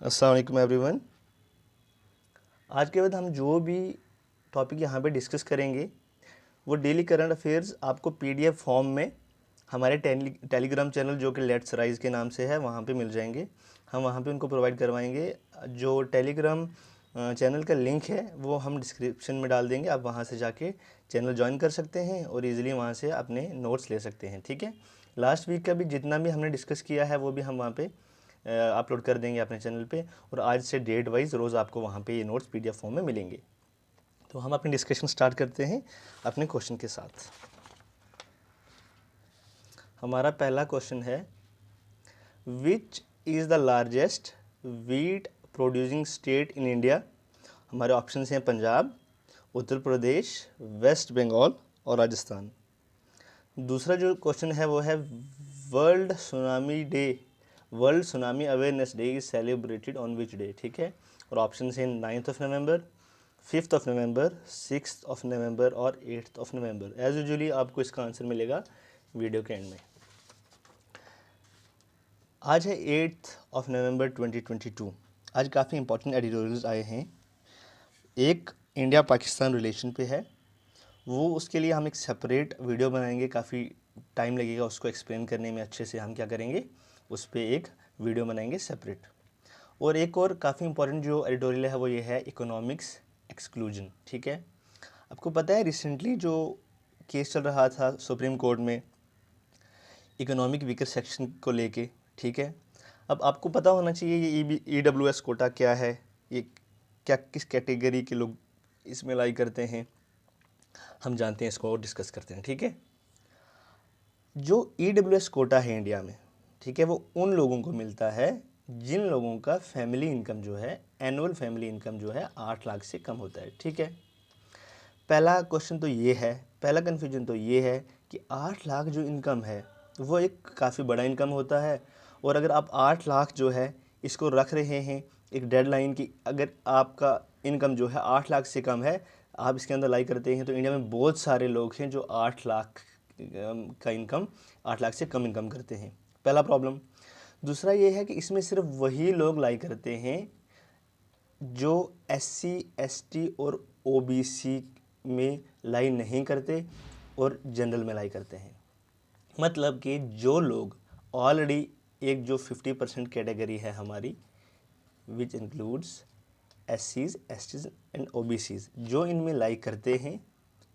अस्सलाम वालेकुम एवरीवन। आज के बाद हम जो भी टॉपिक यहाँ पे डिस्कस करेंगे वो डेली करंट अफेयर्स आपको पीडीएफ फॉर्म में हमारे टेलीग्राम चैनल जो कि लेट्स राइज के नाम से है वहाँ पे मिल जाएंगे। हम वहाँ पे उनको प्रोवाइड करवाएंगे। जो टेलीग्राम चैनल का लिंक है वो हम डिस्क्रिप्शन में डाल देंगे। आप वहाँ से जाके चैनल ज्वाइन कर सकते हैं और इजीली वहाँ से अपने नोट्स ले सकते हैं। ठीक है, लास्ट वीक का भी जितना भी हमने डिस्कस किया है वो भी हम वहाँ पे अपलोड कर देंगे अपने चैनल पे, और आज से डेट वाइज रोज़ आपको वहाँ पे ये नोट्स पीडीएफ फॉर्म में मिलेंगे। तो हम अपनी डिस्कशन स्टार्ट करते हैं अपने क्वेश्चन के साथ। हमारा पहला क्वेश्चन है, which is the largest wheat producing state in India. हमारे ऑप्शन हैं पंजाब, उत्तर प्रदेश, वेस्ट बंगाल और राजस्थान। दूसरा जो क्वेश्चन है वो है, world tsunami day, world tsunami awareness day is celebrated on which day. ठीक है, और ऑप्शन हैं 9 नवंबर, 5 नवंबर, 6 नवंबर और 8 नवंबर। एज यूजुअली आपको इसका आंसर मिलेगा वीडियो के एंड में। आज है 8 नवंबर 2022। आज काफ़ी इंपॉर्टेंट एडिटोरियल्स आए हैं। एक इंडिया पाकिस्तान रिलेशन पे है, वो उसके लिए हम एक सेपरेट वीडियो बनाएंगे। काफ़ी टाइम लगेगा उसको एक्सप्लेन करने में। अच्छे से हम क्या करेंगे, उस पर एक वीडियो बनाएंगे सेपरेट। और एक और काफ़ी इंपॉर्टेंट जो एडिटोरियल है वो ये है, इकोनॉमिक्स एक्सक्लूजन। ठीक है, आपको पता है रिसेंटली जो केस चल रहा था सुप्रीम कोर्ट में इकोनॉमिक वीकर सेक्शन को लेके। ठीक है, अब आपको पता होना चाहिए ये EWS कोटा क्या है, ये क्या किस कैटेगरी के लोग इसमें लाई करते हैं, हम जानते हैं इसको और डिस्कस करते हैं। ठीक है, जो EWS कोटा है इंडिया में, ठीक है, वो उन लोगों को मिलता है जिन लोगों का फैमिली इनकम जो है, एनुअल फैमिली इनकम जो है 8 लाख से कम होता है। ठीक है, पहला क्वेश्चन तो ये है, पहला कन्फ्यूजन तो ये है कि 8 लाख जो इनकम है वो एक काफ़ी बड़ा इनकम होता है। और अगर आप 8 लाख जो है इसको रख रहे हैं एक डेडलाइन की, अगर आपका इनकम जो है 8 लाख से कम है, आप इसके अंदर लाई करते हैं, तो इंडिया में बहुत सारे लोग हैं जो 8 लाख का इनकम 8 लाख से कम इनकम करते हैं। पहला प्रॉब्लम। दूसरा ये है कि इसमें सिर्फ वही लोग लाई करते हैं जो SC ST और OBC में लाई नहीं करते और जनरल में लाई करते हैं। मतलब कि जो लोग ऑलरेडी एक जो 50% कैटेगरी है हमारी, which includes SCs STs and OBCs, जो इनमें लाई करते हैं,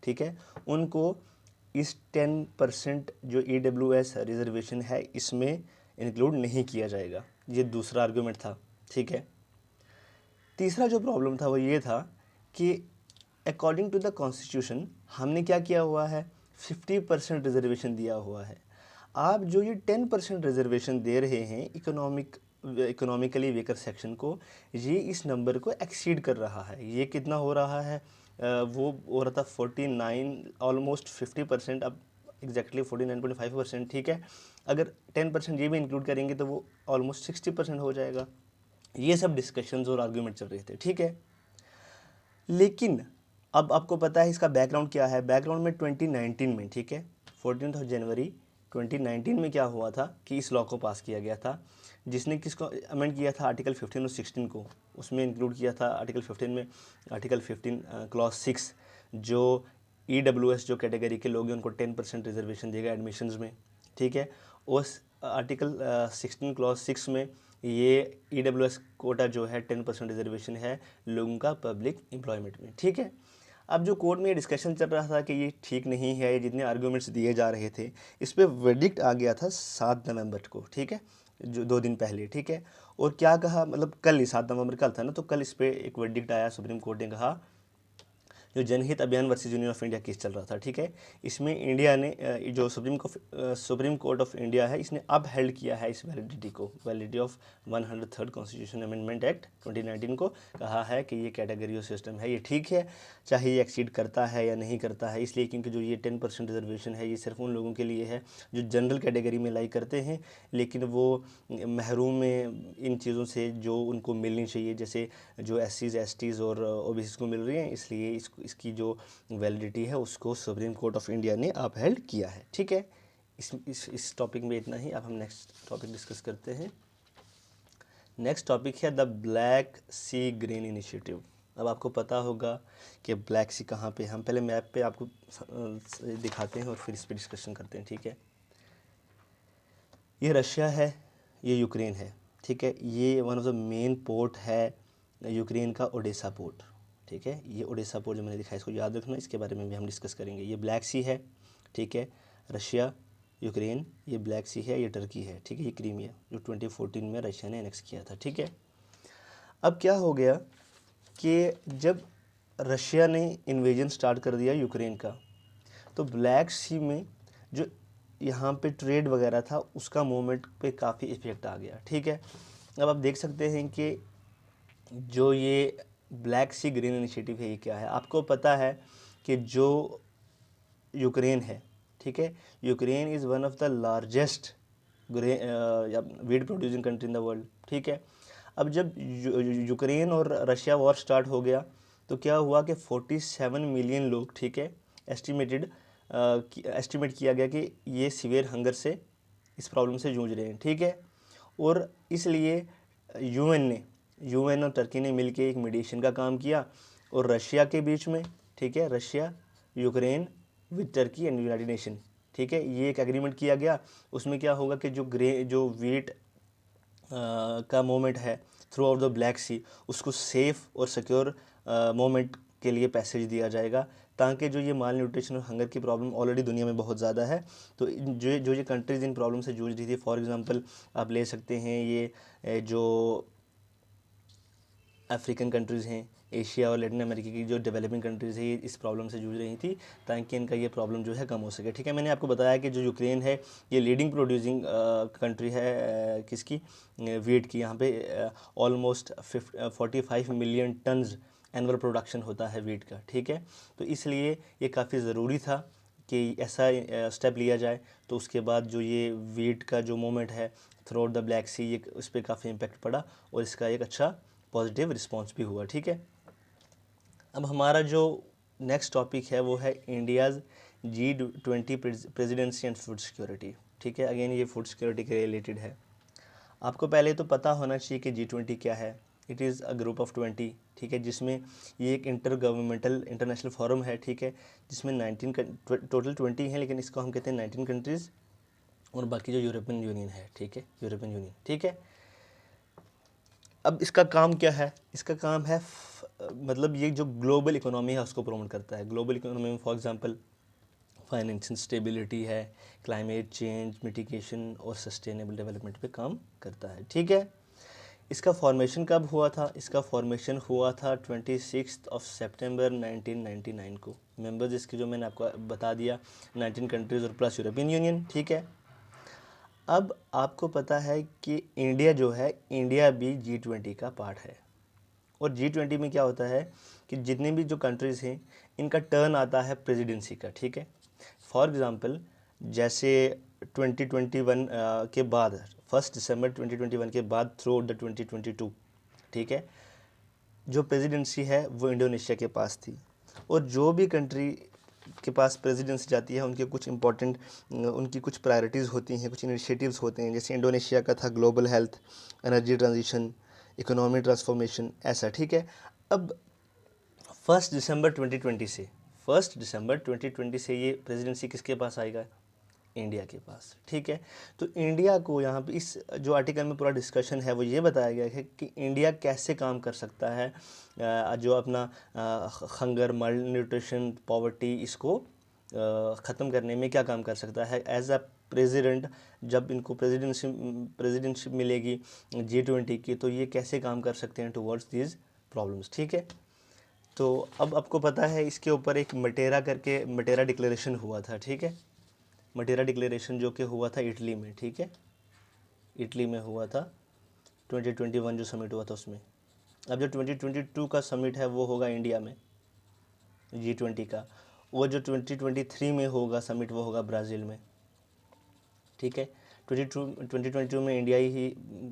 ठीक है, उनको इस 10% जो EWS रिजर्वेशन है इसमें इंक्लूड नहीं किया जाएगा। ये दूसरा आर्गूमेंट था। ठीक है, तीसरा जो प्रॉब्लम था वो ये था कि अकॉर्डिंग टू द कॉन्स्टिट्यूशन हमने क्या किया हुआ है, 50% रिजर्वेशन दिया हुआ है। आप जो ये 10% रिजर्वेशन दे रहे हैं इकोनॉमिकली वीकर सेक्शन को, ये इस नंबर को एक्सीड कर रहा है। ये कितना हो रहा है, वो हो रहा था 49, ऑलमोस्ट 50%, अब एग्जैक्टली 49.5%। ठीक है, अगर 10% ये भी इंक्लूड करेंगे तो वो ऑलमोस्ट 60% हो जाएगा। ये सब डिस्कशंस और आर्ग्यूमेंट चल रहे थे। ठीक है, लेकिन अब आपको पता है इसका बैकग्राउंड क्या है। बैकग्राउंड में 2019 में, ठीक है, 14 जनवरी 2019 में क्या हुआ था कि इस लॉ को पास किया गया था, जिसने किसको अमेंड किया था, आर्टिकल 15 और 16 को। उसमें इंक्लूड किया था आर्टिकल 15 में, आर्टिकल 15 क्लॉज 6, जो EWS जो कैटेगरी के लोग हैं उनको 10% रिजर्वेशन देगा एडमिशन्स में। ठीक है, उस आर्टिकल 16 क्लॉज 6 में ये EWS कोटा जो है 10% रिजर्वेशन है लोगों का पब्लिक एम्प्लॉयमेंट में। ठीक है, अब जो कोर्ट में ये डिस्कशन चल रहा था कि ये ठीक नहीं है, ये जितने आर्गूमेंट्स दिए जा रहे थे, इस पर वर्डिक्ट आ गया था 7 नवंबर को। ठीक है, जो 2 दिन पहले। ठीक है, और क्या कहा, मतलब कल ही 7 नवंबर कल था ना, तो कल इस पर एक वर्डिक्ट आया। सुप्रीम कोर्ट ने कहा, जो जनहित अभियान versus union of India case चल रहा था, ठीक है, इसमें इंडिया ने जो सुप्रीम कोर्ट ऑफ इंडिया है इसने अब हेल्ड किया है इस वैलिडिटी को, validity of 103rd constitution amendment act 2019 को। कहा है कि ये कैटेगरी ऑफ सिस्टम है, ये ठीक है, चाहे ये एक्सीड करता है या नहीं करता है, इसलिए क्योंकि जो ये 10% रिजर्वेशन है ये सिर्फ उन लोगों के लिए है जो जनरल कैटेगरी में लाई करते हैं, लेकिन वो महरूम में इन चीज़ों से जो उनको मिलनी चाहिए, जैसे जो SCs STs और OBCs को मिल रही हैं, इसलिए इसकी जो वैलिडिटी है उसको सुप्रीम कोर्ट ऑफ इंडिया ने अपहेल्ड किया है। ठीक है, इस टॉपिक में इतना ही। अब हम नेक्स्ट टॉपिक डिस्कस करते हैं। नेक्स्ट टॉपिक है the Black Sea green initiative. अब आपको पता होगा कि ब्लैक सी कहाँ पे, हम पहले मैप पे आपको दिखाते हैं और फिर इस पर डिस्कशन करते हैं, ठीक है। ये रशिया है, ये यूक्रेन है, ठीक है। ये one of the main port है यूक्रेन का, ओडेसा पोर्ट, ठीक है। ये ओडेसा पोर्ट जो मैंने दिखाया इसको याद रखना, इसके बारे में भी हम डिस्कस करेंगे। ये ब्लैक सी है, ठीक है, रशिया, यूक्रेन, ये ब्लैक सी है, ये टर्की है, ठीक है। ये क्रीमिया जो 2014 में रशिया ने एनेक्स किया था, ठीक है। अब क्या हो गया कि जब रशिया ने इन्वेजन स्टार्ट कर दिया यूक्रेन का, तो ब्लैक सी में जो यहाँ पे ट्रेड वगैरह था उसका मूवमेंट पे काफ़ी इफेक्ट आ गया, ठीक है। अब आप देख सकते हैं कि जो ये ब्लैक सी ग्रीन इनिशिएटिव है ये क्या है। आपको पता है कि जो यूक्रेन है, ठीक है, Ukraine is one of the largest wheat producing country in the world, ठीक है। अब जब यूक्रेन और रशिया वॉर स्टार्ट हो गया तो क्या हुआ कि 47 मिलियन लोग, ठीक है, एस्टिमेट किया गया कि ये सीवियर हंगर से, इस प्रॉब्लम से जूझ रहे हैं, ठीक है। और इसलिए यूएन और टर्की ने मिलकर एक मीडिएशन का काम किया और रशिया के बीच में, ठीक है, Russia, Ukraine with Turkey and United nation, ठीक है, ये एक एग्रीमेंट किया गया। उसमें क्या होगा कि जो वीट का मोमेंट है थ्रू आउट द ब्लैक सी, उसको सेफ़ और सिक्योर मोमेंट के लिए पैसेज दिया जाएगा, ताकि जो ये माल न्यूट्रिशन और हंगर की प्रॉब्लम ऑलरेडी दुनिया में बहुत ज़्यादा है, तो जो ये कंट्रीज़ इन प्रॉब्लम से जूझ रही थी, फॉर एग्ज़ाम्पल आप ले सकते हैं ये जो अफ्रीकन कंट्रीज़ हैं, एशिया और लैटिन अमेरिका की जो डेवलपिंग कंट्रीज़ है, ये इस प्रॉब्लम से जूझ रही थी, ताकि इनका ये प्रॉब्लम जो है कम हो सके, ठीक है। मैंने आपको बताया कि जो यूक्रेन है ये लीडिंग प्रोड्यूसिंग कंट्री है किसकी, वीट की। यहाँ पे almost 45 million turns annual production होता है वीट का, ठीक है। तो इसलिए ये काफ़ी ज़रूरी था कि ऐसा स्टेप लिया जाए। तो उसके बाद जो ये वीट का जो मोमेंट है थ्रू आउट द ब्लैक सी, ये उस पर काफ़ी इम्पेक्ट पड़ा और इसका एक अच्छा पॉजिटिव रिस्पॉन्स भी हुआ, ठीक है। अब हमारा जो नेक्स्ट टॉपिक है वो है India's G20 presidency and food security, ठीक है। अगेन ये फूड सिक्योरिटी के रिलेटेड है। आपको पहले तो पता होना चाहिए कि G20 क्या है। It is a group of 20, ठीक है, जिसमें ये एक इंटर गवर्नमेंटल इंटरनेशनल फोरम है, ठीक है, जिसमें 19 टोटल 20 हैं, लेकिन इसको हम कहते हैं 19 कंट्रीज़ और बाकी जो यूरोपियन यूनियन है, ठीक है, यूरोपियन यूनियन, ठीक है। अब इसका काम क्या है, इसका काम है मतलब ये जो ग्लोबल इकोनॉमी है उसको प्रमोट करता है। ग्लोबल इकोनॉमी में फॉर एग्जांपल फाइनेंशियल स्टेबिलिटी है, क्लाइमेट चेंज मिटिगेशन और सस्टेनेबल डेवलपमेंट पे काम करता है, ठीक है। इसका फॉर्मेशन कब हुआ था, इसका फॉर्मेशन हुआ था 26 सितंबर 1999 को। मेंबर्स इसके जो मैंने आपको बता दिया 19 कंट्रीज़ और प्लस यूरोपियन यूनियन, ठीक है। अब आपको पता है कि इंडिया जो है, इंडिया भी G20 का पार्ट है। और G20 में क्या होता है कि जितने भी जो कंट्रीज़ हैं इनका टर्न आता है प्रेसिडेंसी का, ठीक है। फॉर एग्ज़ाम्पल जैसे 2021 के बाद 1 दिसंबर 2021 के बाद थ्रू आउट द 2022, ठीक है, जो प्रेसिडेंसी है वो इंडोनेशिया के पास थी। और जो भी कंट्री के पास प्रेसिडेंसी जाती है उनके कुछ इंपॉर्टेंट उनकी कुछ प्रायोरिटीज़ होती हैं, कुछ इनिशिएटिव्स होते हैं। जैसे इंडोनेशिया का था global health, energy transition, economy transformation, ऐसा, ठीक है। अब 1 दिसंबर 2020 से ये प्रेसिडेंसी किसके पास आएगा, इंडिया के पास, ठीक है। तो इंडिया को यहाँ पे इस जो आर्टिकल में पूरा डिस्कशन है वो ये बताया गया है कि इंडिया कैसे काम कर सकता है जो अपना हंगर, माल न्यूट्रिशन, पॉवर्टी, इसको ख़त्म करने में क्या काम कर सकता है एज अ प्रेसिडेंट। जब इनको प्रेसिडेंटशिप मिलेगी G20 की, तो ये कैसे काम कर सकते हैं टुवर्ड्स दीज प्रॉब्लम्स, ठीक है। तो अब आपको पता है इसके ऊपर एक मटेरा डिक्लेरेशन हुआ था, ठीक है। मटेरा डिक्लेरेशन जो कि हुआ था इटली में, ठीक है, इटली में हुआ था 2021 जो समिट हुआ था उसमें। अब जो 2022 का समिट है वो होगा इंडिया में G20 का। वो जो 2023 में होगा समिट वो होगा ब्राज़ील में, ठीक है। 2022 में इंडिया ही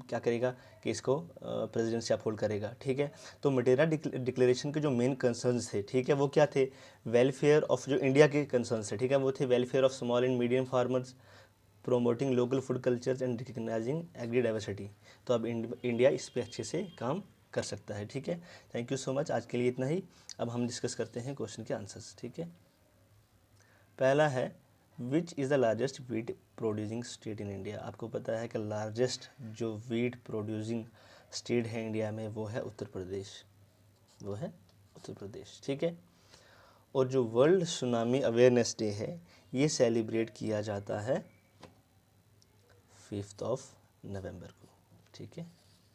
क्या करेगा कि इसको प्रेसिडेंसी अपहोल्ड करेगा, ठीक है। तो मटेरा डिक्लेरेशन के जो मेन कंसर्न्स थे, ठीक है, वो क्या थे, वेलफेयर ऑफ, जो इंडिया के कंसर्न्स थे, ठीक है, वो थे welfare of small and medium farmers, promoting local food cultures and recognizing agri diversity. तो अब इंडिया इस पे अच्छे से काम कर सकता है। ठीक है, थैंक यू सो मच, आज के लिए इतना ही। अब हम डिस्कस करते हैं क्वेश्चन के आंसर्स। ठीक है, पहला है which is the largest wheat producing state in India. आपको पता है कि लार्जेस्ट जो वीट प्रोड्यूसिंग स्टेट है इंडिया में वो है उत्तर प्रदेश, वो है उत्तर प्रदेश। ठीक है, और जो वर्ल्ड सुनामी अवेयरनेस डे है ये सेलिब्रेट किया जाता है 5 नवंबर को। ठीक है,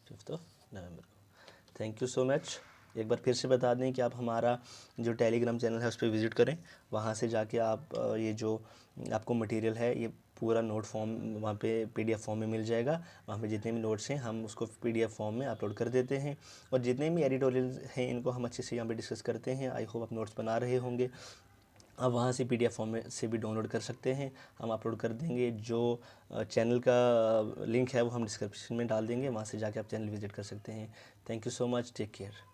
5 नवंबर को। Thank you so much. एक बार फिर से बता दें कि आप हमारा जो टेलीग्राम चैनल है उस पर विज़िट करें, वहाँ से जाके आप ये जो आपको मटेरियल है ये पूरा नोट फॉर्म वहाँ पे पीडीएफ फॉर्म में मिल जाएगा। वहाँ पे जितने भी नोट्स हैं हम उसको पीडीएफ फॉर्म में अपलोड कर देते हैं, और जितने भी एडिटोरियल हैं इनको हम अच्छे से यहाँ पे डिस्कस करते हैं। आई होप आप नोट्स बना रहे होंगे। आप वहाँ से पीडीएफ फॉर्म में से भी डाउनलोड कर सकते हैं, हम अपलोड कर देंगे। जो चैनल का लिंक है वो हम डिस्क्रिप्शन में डाल देंगे, वहाँ से जाके आप चैनल विजिट कर सकते हैं। Thank you so much, take care.